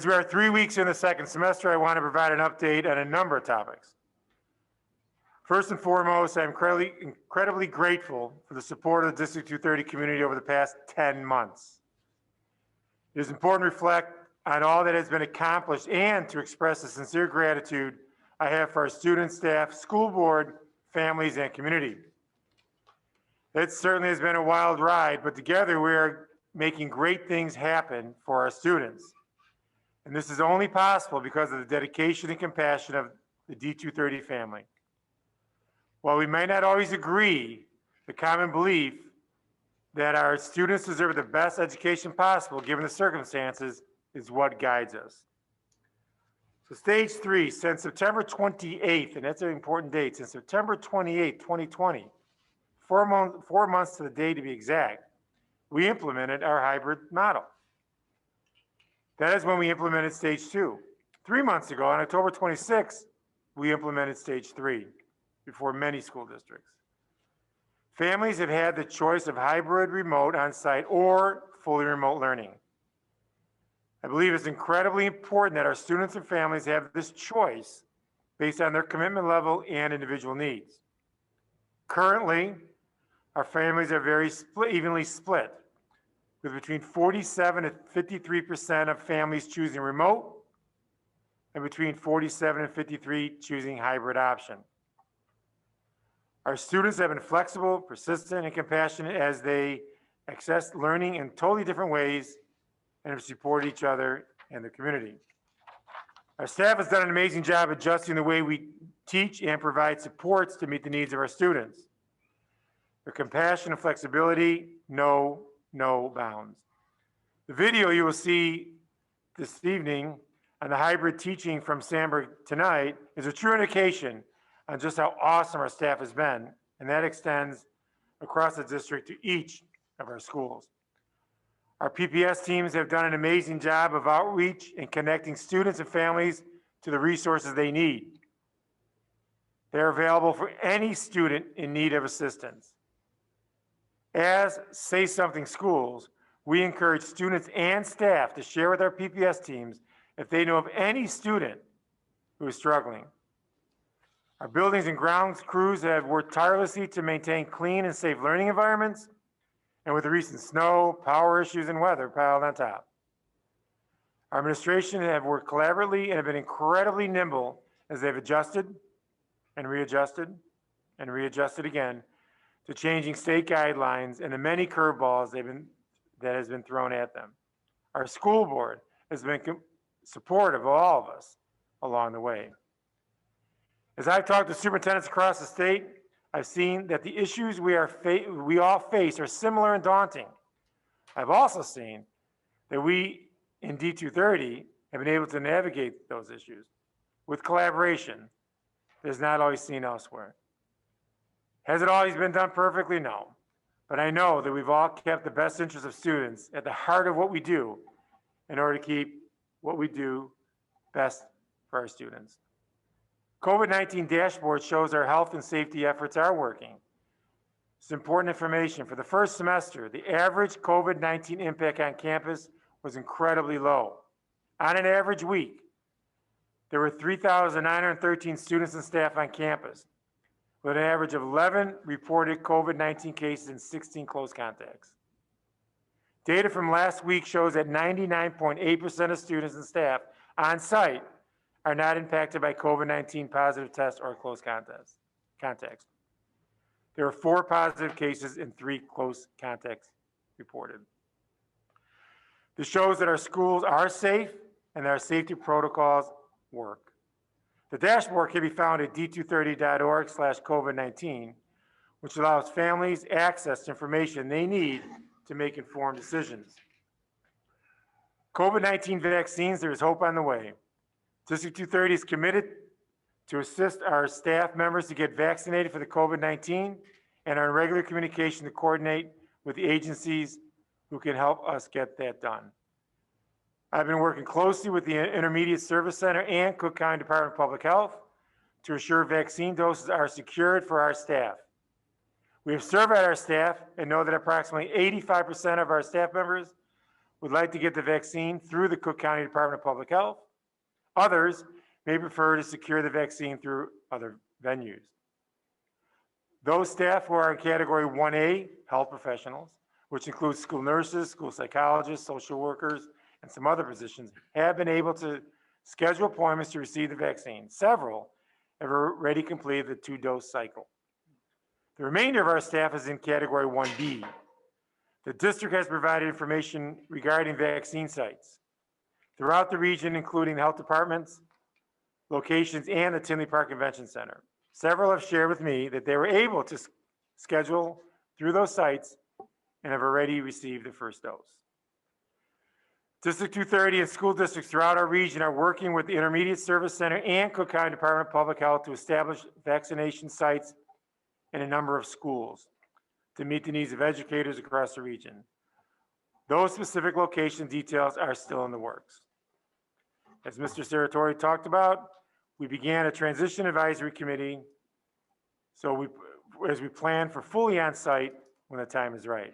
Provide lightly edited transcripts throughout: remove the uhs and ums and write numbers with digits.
we are 3 weeks in the second semester, I want to provide an update on a number of topics. First and foremost, I'm incredibly grateful for the support of the District 230 community over the past 10 months. It is important to reflect on all that has been accomplished and to express the sincere gratitude I have for our students, staff, school board, families, and community. It certainly has been a wild ride, but together we are making great things happen for our students. And this is only possible because of the dedication and compassion of the D230 family. While we may not always agree, the common belief that our students deserve the best education possible given the circumstances is what guides us. So stage 3, since September 28th, and that's an important date, since September 28th, 2020, 4 months to the day to be exact, we implemented our hybrid model. That is when we implemented stage 2. 3 months ago, on October 26th, we implemented stage 3 before many school districts. Families have had the choice of hybrid, remote, on-site, or fully remote learning. I believe it's incredibly important that our students and families have this choice based on their commitment level and individual needs. Currently, our families are very evenly split, with between 47 and 53% of families choosing remote and between 47 and 53 choosing hybrid option. Our students have been flexible, persistent, and compassionate as they access learning in totally different ways and have supported each other and the community. Our staff has done an amazing job adjusting the way we teach and provide supports to meet the needs of our students. Their compassion and flexibility know no bounds. The video you will see this evening on the hybrid teaching from Sandberg tonight is a true indication on just how awesome our staff has been, and that extends across the district to each of our schools. Our PPS teams have done an amazing job of outreach and connecting students and families to the resources they need. They're available for any student in need of assistance. As Say Something Schools, we encourage students and staff to share with our PPS teams if they know of any student who is struggling. Our buildings and grounds crews have worked tirelessly to maintain clean and safe learning environments, and with the recent snow, power issues, and weather piled on top. Our administration have worked collaboratively and have been incredibly nimble as they've adjusted and readjusted and readjusted again to changing state guidelines and the many curveballs that has been thrown at them. Our school board has been supportive of all of us along the way. As I've talked to superintendents across the state, I've seen that the issues we all face are similar and daunting. I've also seen that we in D230 have been able to navigate those issues with collaboration that is not always seen elsewhere. Has it always been done perfectly? No. But I know that we've all kept the best interests of students at the heart of what we do in order to keep what we do best for our students. COVID-19 dashboard shows our health and safety efforts are working. It's important information. For the first semester, the average COVID-19 impact on campus was incredibly low. On an average week, there were 3,913 students and staff on campus, with an average of 11 reported COVID-19 cases and 16 close contacts. Data from last week shows that 99.8% of students and staff on site are not impacted by COVID-19 positive tests or close contacts. There are 4 positive cases and 3 close contacts reported. This shows that our schools are safe and that our safety protocols work. The dashboard can be found at d230.org/COVID-19, which allows families access to information they need to make informed decisions. COVID-19 vaccines, there is hope on the way. District 230 is committed to assist our staff members to get vaccinated for the COVID-19 and are in regular communication to coordinate with the agencies who can help us get that done. I've been working closely with the Intermediate Service Center and Cook County Department of Public Health to ensure vaccine doses are secured for our staff. We have surveyed our staff and know that approximately 85% of our staff members would like to get the vaccine through the Cook County Department of Public Health. Others may prefer to secure the vaccine through other venues. Those staff who are in Category 1A, health professionals, which includes school nurses, school psychologists, social workers, and some other positions, have been able to schedule appointments to receive the vaccine. Several have already completed the 2-dose cycle. The remainder of our staff is in Category 1B. The district has provided information regarding vaccine sites throughout the region, including the health departments, locations, and the Tinley Park Convention Center. Several have shared with me that they were able to schedule through those sites and have already received the first dose. District 230 and school districts throughout our region are working with the Intermediate Service Center and Cook County Department of Public Health to establish vaccination sites in a number of schools to meet the needs of educators across the region. Those specific location details are still in the works. As Mr. Saratori talked about, we began a transition advisory committee as we plan for fully on-site when the time is right.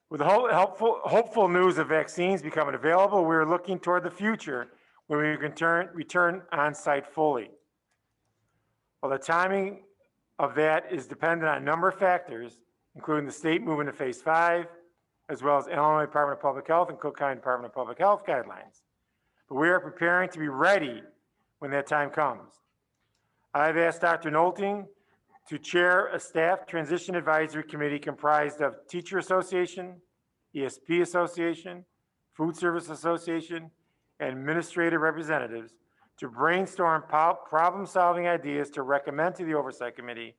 With the hopeful news of vaccines becoming available, we're looking toward the future when we can return on-site fully. While the timing of that is dependent on a number of factors, including the state moving to phase 5, as well as Illinois Department of Public Health and Cook County Department of Public Health guidelines. But we are preparing to be ready when that time comes. I've asked Dr. Nolting to chair a staff transition advisory committee comprised of Teacher Association, ESP Association, Food Service Association, and administrative representatives to brainstorm problem-solving ideas to recommend to the Oversight Committee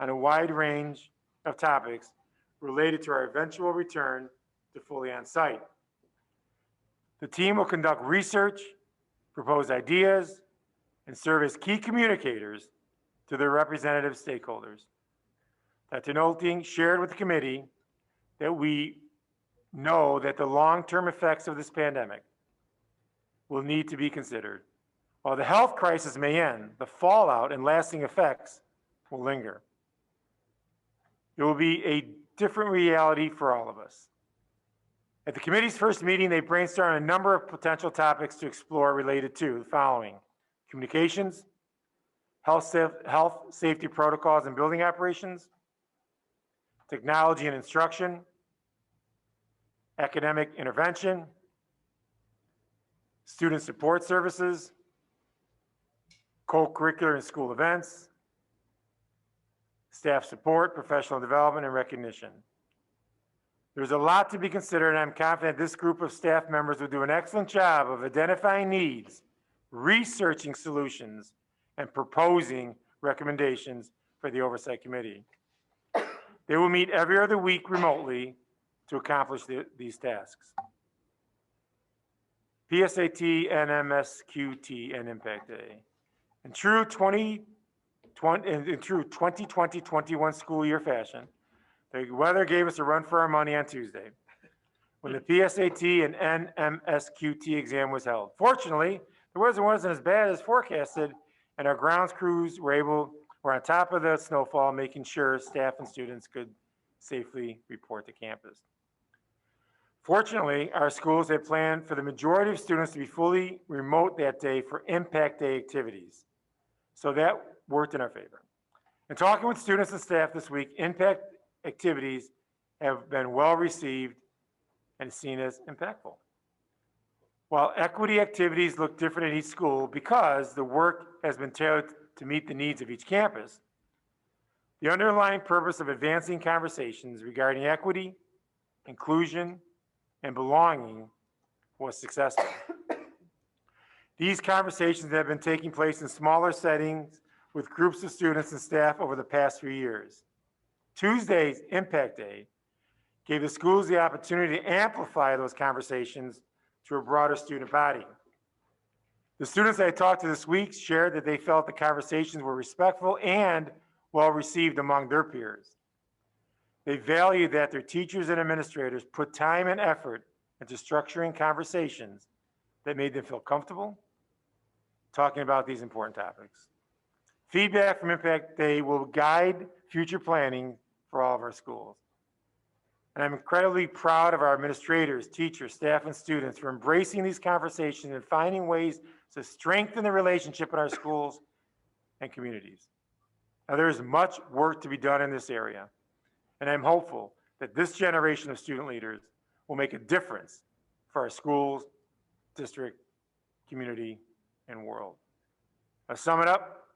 on a wide range of topics related to our eventual return to fully on-site. The team will conduct research, propose ideas, and serve as key communicators to their representative stakeholders. Dr. Nolting shared with the committee that we know that the long-term effects of this pandemic will need to be considered. While the health crisis may end, the fallout and lasting effects will linger. It will be a different reality for all of us. At the committee's first meeting, they brainstormed a number of potential topics to explore related to the following: communications, health safety protocols and building operations, technology and instruction, academic intervention, student support services, co-curricular and school events, staff support, professional development, and recognition. There's a lot to be considered, and I'm confident this group of staff members will do an excellent job of identifying needs, researching solutions, and proposing recommendations for the Oversight Committee. They will meet every other week remotely to accomplish these tasks. PSAT, NMSQT, and Impact Day. In true 2020-21 school year fashion, the weather gave us a run for our money on Tuesday when the PSAT and NMSQT exam was held. Fortunately, the weather wasn't as bad as forecasted, and our grounds crews were on top of the snowfall, making sure staff and students could safely report to campus. Fortunately, our schools had planned for the majority of students to be fully remote that day for Impact Day activities. So that worked in our favor. In talking with students and staff this week, Impact activities have been well received and seen as impactful. While equity activities look different at each school because the work has been tailored to meet the needs of each campus, the underlying purpose of advancing conversations regarding equity, inclusion, and belonging was successful. These conversations have been taking place in smaller settings with groups of students and staff over the past few years. Tuesday's Impact Day gave the schools the opportunity to amplify those conversations to a broader student body. The students I talked to this week shared that they felt the conversations were respectful and well received among their peers. They valued that their teachers and administrators put time and effort into structuring conversations that made them feel comfortable talking about these important topics. Feedback from Impact Day will guide future planning for all of our schools. And I'm incredibly proud of our administrators, teachers, staff, and students for embracing these conversations and finding ways to strengthen the relationship in our schools and communities. Now, there is much work to be done in this area, and I'm hopeful that this generation of student leaders will make a difference for our schools, district, community, and world. To sum it up,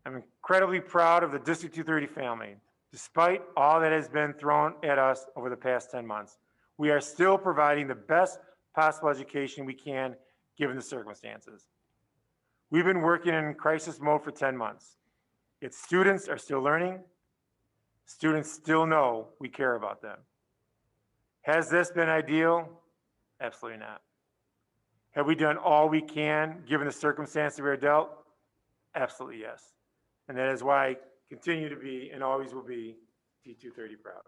I'm incredibly proud of the District 230 family. Despite all that has been thrown at us over the past 10 months, we are still providing the best possible education we can given the circumstances. We've been working in crisis mode for 10 months. Yet students are still learning. Students still know we care about them. Has this been ideal? Absolutely not. Have we done all we can given the circumstances we are dealt? Absolutely yes. And that is why I continue to be and always will be D230 proud.